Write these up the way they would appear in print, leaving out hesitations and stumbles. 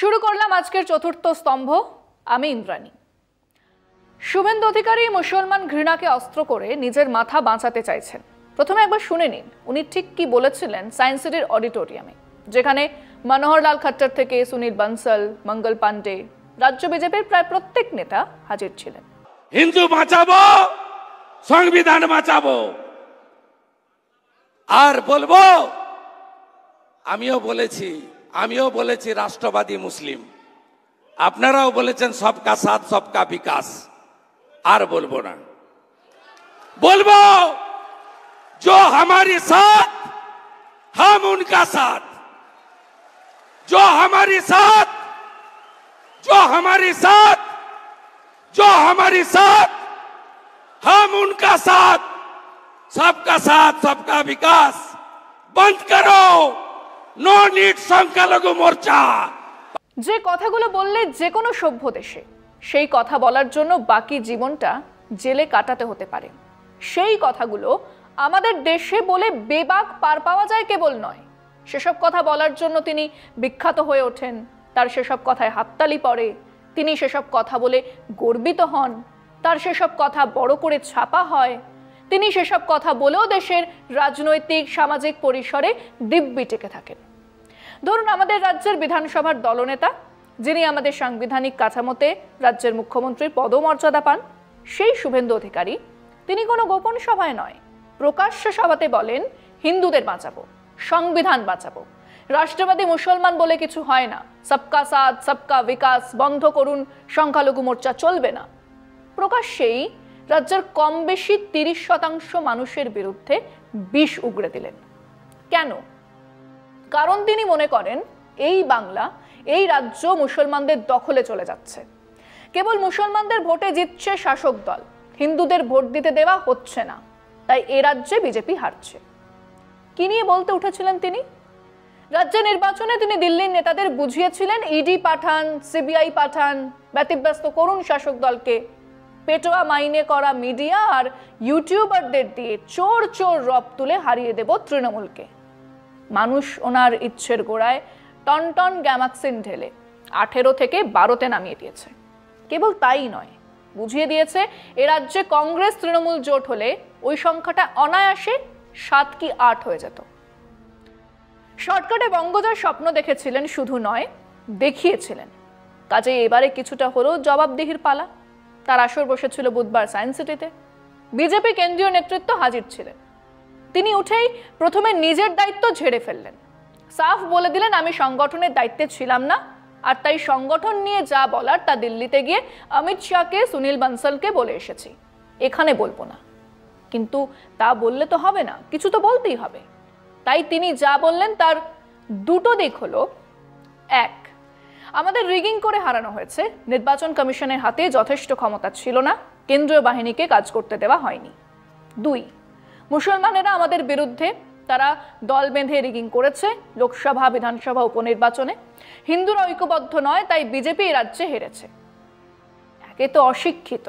শুরু করলাম আজকের চতুর্থ স্তম্ভ। আমি ইন্দ্রাণী। শুভেন্দু অধিকারী মুসলমান ঘৃণাকে অস্ত্র করে নিজের মাথা বাঁচাতে চাইছেন। প্রথমে একবার শুনে নিন উনি ঠিক কি বলেছিলেন সায়েন্স সিটির অডিটোরিয়ামে, যেখানে মনোহরলাল খট্টর থেকে সুনীল বানসাল, মঙ্গল পান্ডে, রাজ্য বিজেপির প্রায় প্রত্যেক নেতা হাজির ছিলেন। হিন্দু বাঁচাবো, সংবিধান বাঁচাবো। আর বলবো, আমিও বলেছি রাষ্ট্রবাদী মুসলিম, আপনারাও বলেছেন সবকা সাথ সবকা বিকাশ। আর বলবো না, বলবো जो हमारी साथ हम उनका साथ, जो हमारी साथ हम उनका साथ, सबका साथ सबका विकास। बंद करो नो नीड সংখ্যালঘু মোর্চা। যে কথাগুলো বললে যে কোনো সভ্য দেশে সেই কথা বলার জন্য বাকি জীবনটা জেলে কাটাতে হতে পারে, সেই কথাগুলো আমাদের দেশে বলে বেবাক পার পাওয়া যায় কেবল নয়, সেসব কথা বলার জন্য তিনি বিখ্যাত হয়ে ওঠেন, তার সেসব কথায় হাততালি পড়ে, তিনি সেসব কথা বলে গর্বিত হন, তার সেসব কথা বড় করে ছাপা হয়, তিনি সেসব কথা বলেও দেশের রাজনৈতিক সামাজিক পরিসরে দিব্যি টিকে থাকেন। ধরুন আমাদের রাজ্যের বিধানসভার দলনেতা, যিনি আমাদের সাংবিধানিক কাঠামোতে রাজ্যের মুখ্যমন্ত্রীর পদমর্যাদা পান, সেই শুভেন্দু অধিকারী, তিনি কোনো গোপন সভায় নয়, প্রকাশ্য সভাতে বলেন হিন্দুদের বাঁচাবো, সংবিধান বাঁচাবো, রাষ্ট্রবাদী মুসলমান বলে কিছু হয় না, সবকা সাথ সবকা বিকাশ বন্ধ করুন, সংখ্যালঘু মোর্চা চলবে না। প্রকাশ্যেই রাজ্যের কম বেশি 30% মানুষের বিরুদ্ধে বিষ উগড়ে দিলেন। কেন? কারণ তিনি মনে করেন এই বাংলা, এই রাজ্য মুসলমানদের দখলে চলে যাচ্ছে। কেবল মুসলমানদের ভোটে জিতছে শাসক দল, হিন্দুদের ভোট দিতে দেওয়া হচ্ছে না, তাই এ রাজ্যে বিজেপি হারছে। কি নিয়ে বলতে উঠেছিলেন তিনি? রাজ্য নির্বাচনে তিনি দিল্লির নেতাদের বুঝিয়েছিলেন ইডি পাঠান, সিবিআই পাঠান, ব্যতিব্যস্ত করুন শাসক দলকে, পেটোয়া মাইনে করা মিডিয়া আর ইউটিউবারদের দিয়ে চোর চোর রব তুলে হারিয়ে দেব তৃণমূলকে। মানুষ ওনার ইচ্ছের গোড়ায় টন টন গ্যামাক্সিন ঢেলে 18 থেকে 12তে নামিয়ে দিয়েছে। কেবল তাই নয়, বুঝিয়ে দিয়েছে এ রাজ্যে কংগ্রেস তৃণমূল জোট হলে ওই সংখ্যাটা অনায়াসে 7 কি 8 হয়ে যেত। শর্টকাটে বঙ্গজয়ের স্বপ্ন দেখেছিলেন শুধু নয়, দেখিয়েছিলেন। কাজে এবারে কিছুটা হলেও জবাবদিহির পালা। তার আসর বসেছিল বুধবার সায়েন্স সিটিতে। বিজেপি কেন্দ্রীয় নেতৃত্ব হাজির ছিলেন। তিনি উঠেই প্রথমে নিজের দায়িত্ব ঝেড়ে ফেললেন, সাফ বলে দিলেন আমি সংগঠনের দায়িত্বে ছিলাম না, আর তাই সংগঠন নিয়ে যা বলার তা দিল্লিতে গিয়ে অমিত শাহকে, সুনীল বানসালকে বলে এসেছি, এখানে বলবো না। কিন্তু তা বললে তো হবে না, কিছু তো বলতেই হবে। তাই তিনি যা বললেন তার দুটো দিক হলো, এক, আমাদের রিগিং করে হারানো হয়েছে, নির্বাচন কমিশনের হাতে যথেষ্ট ক্ষমতা ছিল না, কেন্দ্রীয় বাহিনীকে কাজ করতে দেওয়া হয়নি। 2, মুসলমানেরা আমাদের বিরুদ্ধে, তারা দল বেঁধে রিগিং করেছে লোকসভা, বিধানসভা, উপনির্বাচনে। হিন্দুরা ঐক্যবদ্ধ নয়, তাই বিজেপি রাজ্যে হেরেছে। একে তো অশিক্ষিত,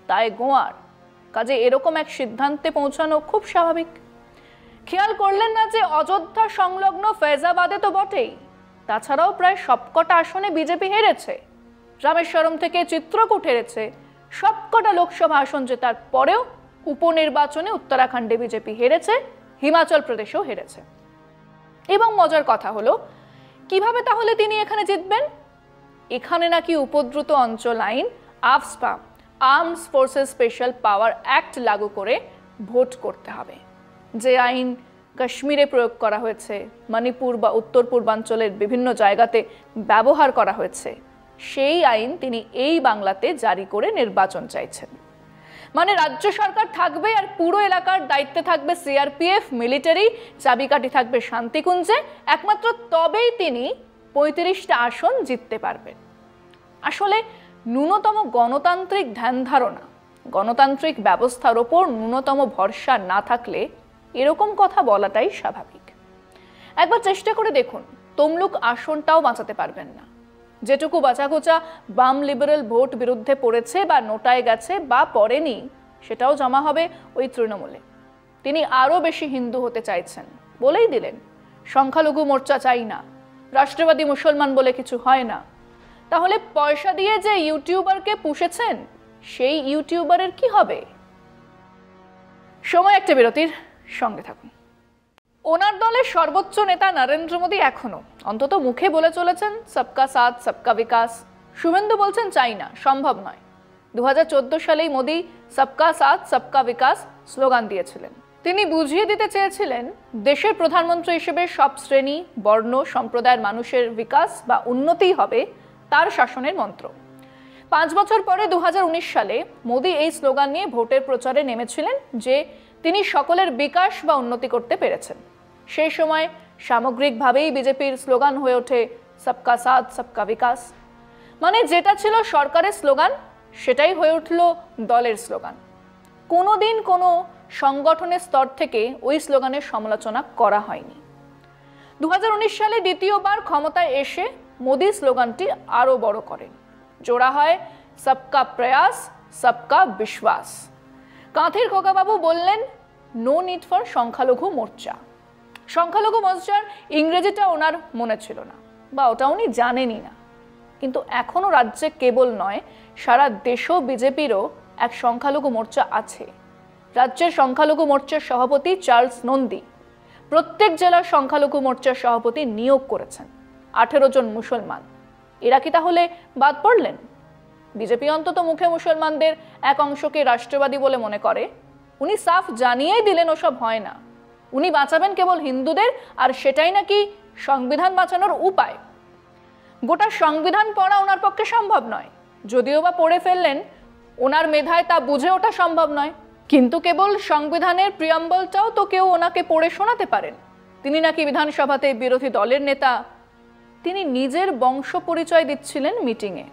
তাই গোয়ার, কাজে এরকম এক সিদ্ধান্তে পৌঁছানো খুব স্বাভাবিক। খেয়াল করলেন না যে অযোধ্যা সংলগ্ন ফৈজাবাদে তো বটেই, তাছাড়াও প্রায় সবকটা আসনে বিজেপি হেরেছে। রামেশ্বরম থেকে চিত্রকূট হেরেছে। সবকটা লোকসভা আসন জেতার পরেও উপনির্বাচনে উত্তরাখণ্ডে বিজেপি হেরেছে, হিমাচল প্রদেশেও হেরেছে। এবং মজার কথা হলো, কিভাবে তাহলে তিনি এখানে জিতবেন? এখানে নাকি উপদ্রুত অঞ্চল আইন, আফস্পা, আর্মস ফোর্সেস স্পেশাল পাওয়ার অ্যাক্ট লাগু করে ভোট করতে হবে। যে আইন কাশ্মীরে প্রয়োগ করা হয়েছে, মণিপুর বা উত্তর পূর্বাঞ্চলের বিভিন্ন জায়গাতে ব্যবহার করা হয়েছে, সেই আইন তিনি এই বাংলাতে জারি করে নির্বাচন চাইছেন। মানে রাজ্য সরকার থাকবে আর পুরো এলাকার দায়িত্বে থাকবে সিআরপিএফ, মিলিটারি, চাবিকাঠি থাকবে শান্তিকুঞ্জে। একমাত্র তবেই তিনি 35টা আসন জিততে পারবেন। আসলে ন্যূনতম গণতান্ত্রিক ধ্যান ধারণা, গণতান্ত্রিক ব্যবস্থার ওপর ন্যূনতম ভরসা না থাকলে এরকম কথা বলাটাই স্বাভাবিক। একবার চেষ্টা করে দেখুন, তমলুক আসনটাও বাঁচাতে পারবেন না। যেটুকু বাঁচাগোচা বাম লিবারেল ভোট বিরুদ্ধে পড়েছে বা নোটায় গেছে বা পড়েনি, সেটাও জমা হবে ওই তৃণমূলে। তিনি আরও বেশি হিন্দু হতে চাইছেন, বলেই দিলেন সংখ্যালঘু মোর্চা চাই না, রাষ্ট্রবাদী মুসলমান বলে কিছু হয় না, তাহলে পয়সা দিয়ে যে ইউটিউবারকে পুষেছেন সেই ইউটিউবারের কি হবে? সময় একটা বিরতির, সঙ্গে থাকুন। ওনার দলের সর্বোচ্চ নেতা নরেন্দ্র মোদী এখনো অন্তত মুখে বলে চলেছেন সবকা সাথ সবকা বিকাশ। শুভেন্দু বলছেন চাই না, সম্ভব নয়। 2014 সালেই মোদী সবকা সাথ সবকা বিকাশ স্লোগান দিয়েছিলেন। তিনি বুঝিয়ে দিতে চেয়েছিলেন দেশের প্রধানমন্ত্রী হিসেবে সব শ্রেণী, বর্ণ, সম্প্রদায়ের মানুষের বিকাশ বা উন্নতি হবে তার শাসনের মন্ত্র। 5 বছর পরে 2019 সালে মোদী এই স্লোগান নিয়ে ভোটের প্রচারে নেমেছিলেন যে তিনি সকলের বিকাশ বা উন্নতি করতে পেরেছেন। সেই সময় সামগ্রিকভাবেই বিজেপির স্লোগান হয়ে ওঠে সবকা সাথ সবকা বিকাশ। মানে যেটা ছিল সরকারের স্লোগান সেটাই হয়ে উঠল দলের স্লোগান। কোনোদিন কোনো সংগঠনের স্তর থেকে ওই স্লোগানের সমালোচনা করা হয়নি। 2019 সালে দ্বিতীয়বার ক্ষমতায় এসে মোদী স্লোগানটি আরও বড় করেন। জোড়া হয় সবকা প্রয়াস সবকা বিশ্বাস। কাঁথির খোকাবাবু বললেন নো নিড ফর সংখ্যালঘু মোর্চা। সংখ্যালঘু মোর্চার ইংরেজিটা ওনার মনে ছিল না, বা ওটা উনি জানেনই না। কিন্তু এখনও রাজ্যে কেবল নয়, সারা দেশেও বিজেপিরও এক সংখ্যালঘু মোর্চা আছে। রাজ্যের সংখ্যালঘু মোর্চার সভাপতি চার্লস নন্দী প্রত্যেক জেলার সংখ্যালঘু মোর্চার সভাপতি নিয়োগ করেছেন 18 জন মুসলমান। এরা কি তাহলে বাদ পড়লেন? বিজেপি অন্তত মুখে মুসলমানদের এক অংশকে রাষ্ট্রবাদী বলে মনে করে। উনি সাফ জানিয়েই দিলেন ওসব হয় না, উনি বাঁচাবেন কেবল হিন্দুদের, আর সেটাই নাকি সংবিধান বাঁচানোর উপায়। গোটা সংবিধান পড়া ওনার পক্ষে সম্ভব নয়, যদিও বা পড়ে ফেললেন ওনার মেধায় তা বুঝে ওঠা সম্ভব নয়। কিন্তু কেবল সংবিধানের প্রিয়াম্বলটাও তো কেউ ওনাকে পড়ে শোনাতে পারেন। তিনি নাকি বিধানসভাতে বিরোধী দলের নেতা। তিনি নিজের বংশ পরিচয় দিচ্ছিলেন মিটিংয়ে।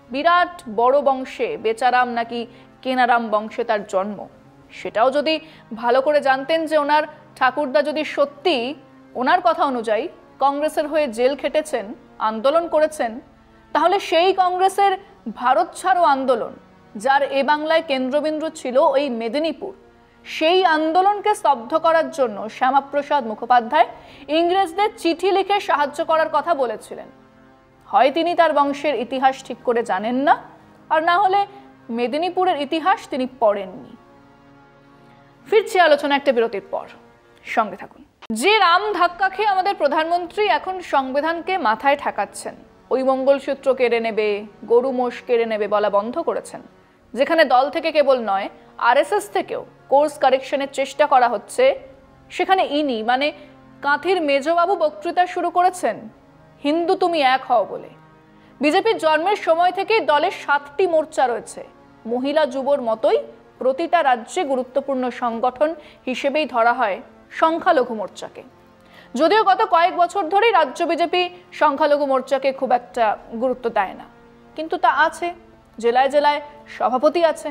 বিরাট বড় বংশে, বেচারাম নাকি কেনারাম বংশে তার জন্ম। সেটাও যদি ভালো করে জানতেন যে ওনার ঠাকুরদা যদি সত্যি ওনার কথা অনুযায়ী কংগ্রেসের হয়ে জেল খেটেছেন, আন্দোলন করেছেন, তাহলে সেই কংগ্রেসের ভারত ছাড়ো আন্দোলন, যার এ বাংলায় কেন্দ্রবিন্দু ছিল ওই মেদিনীপুর, সেই আন্দোলনকে স্তব্ধ করার জন্য শ্যামাপ্রসাদ মুখোপাধ্যায় ইংরেজদের চিঠি লিখে সাহায্য করার কথা বলেছিলেন। হয় তিনি তার বংশের ইতিহাস ঠিক করে জানেন না, আর না হলে মেদিনীপুরের ইতিহাস তিনি পড়েননি। ফিরছি আলোচনা একটা বিরতির পর, সঙ্গে থাকুন। যে রাম ধাক্কা খেয়ে আমাদের প্রধানমন্ত্রী এখন সংবিধানকে মাথায় ঠেকাচ্ছেন, ওই মঙ্গলসূত্র কেড়ে নেবে, গরু মোষ কেড়ে নেবে বলা বন্ধ করেছেন, যেখানে দল থেকে কেবল নয় আরএসএস থেকেও কোর্স কারেকশনের চেষ্টা করা হচ্ছে, সেখানে ইনি মানে কাঁথির মেজবাবু বক্তৃতা শুরু করেছেন হিন্দু তুমি এক হও বলে। বিজেপির জন্মের সময় থেকেই দলের 7টি মোর্চা রয়েছে। মহিলা যুবর মতোই প্রতিটা রাজ্যে গুরুত্বপূর্ণ সংগঠন হিসেবেই ধরা হয় সংখ্যালঘু মোর্চাকে। যদিও গত কয়েক বছর ধরেই রাজ্য বিজেপি সংখ্যালঘু মোর্চাকে খুব একটা গুরুত্ব দেয় না, কিন্তু তা আছে। জেলায় জেলায় সভাপতি আছে।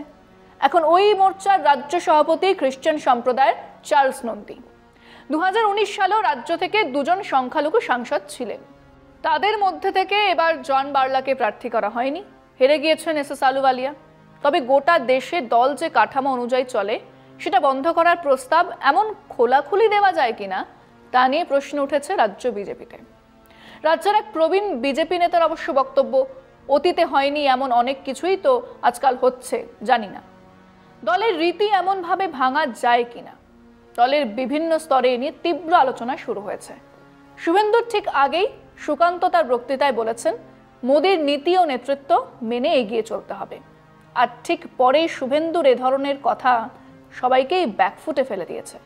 এখন ওই মোর্চার রাজ্য সভাপতি খ্রিস্টান সম্প্রদায়ের চার্লস নন্দী। 2019 সালেও রাজ্য থেকে 2 জন সংখ্যালঘু সাংসদ ছিলেন। তাদের মধ্যে থেকে এবার জন বার্লাকে প্রার্থী করা হয়নি, হেরে গিয়েছেন এসএস আলুওয়ালিয়া। তবে গোটা দেশে দল যে কাঠামো অনুযায়ী চলে সেটা বন্ধ করার প্রস্তাব এমন খোলাখুলি দেওয়া যায় কিনা তা নিয়ে প্রশ্ন উঠেছে রাজ্য বিজেপিতে। রাজ্যের এক প্রবীণ বিজেপি নেতার অবশ্য বক্তব্য, অতীতে হয়নি এমন অনেক কিছুই তো আজকাল হচ্ছে, জানি না দলের রীতি এমনভাবে ভাঙা যায় কিনা। দলের বিভিন্ন স্তরে নিয়ে তীব্র আলোচনা শুরু হয়েছে। শুভেন্দুর ঠিক আগেই সুকান্ত তার বক্তৃতায় বলেছেন মোদীর নীতি ও নেতৃত্ব মেনে এগিয়ে চলতে হবে। আর ঠিক পরেই শুভেন্দুর এ ধরনের কথা সবাইকেই ব্যাকফুটে ফেলে দিয়েছে।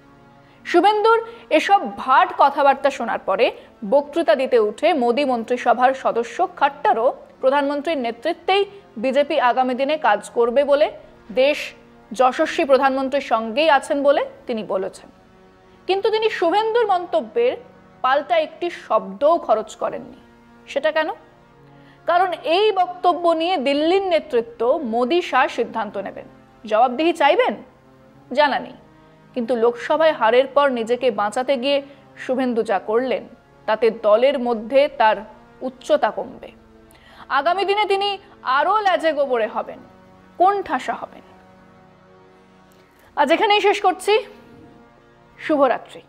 শুভেন্দুর এসব ভাট কথাবার্তা শোনার পরে বক্তৃতা দিতে উঠে মোদী মন্ত্রিসভার সদস্য খাট্টারও প্রধানমন্ত্রীর নেতৃত্বেই বিজেপি আগামী দিনে কাজ করবে বলে, দেশ যশস্বী প্রধানমন্ত্রীর সঙ্গেই আছেন বলে তিনি বলেছেন। কিন্তু তিনি শুভেন্দুর মন্তব্যের পাল্টা একটি শব্দও খরচ করেননি। সেটা কেন? কারণ এই বক্তব্য নিয়ে দিল্লির নেতৃত্ব মোদী শাহ সিদ্ধান্ত নেবেন। জবাবদিহি চাইবেন? জানা নেই। কিন্তু লোকসভায় হারের পর নিজেকে বাঁচাতে গিয়ে শুভেন্দু যা করলেন তাতে দলের মধ্যে তার উচ্চতা কমবে। আগামী দিনে তিনি আরও ল্যাজে গোবরে হবেন, কোণঠাসা হবেন। আজ এখানেই শেষ করছি। শুভরাত্রি।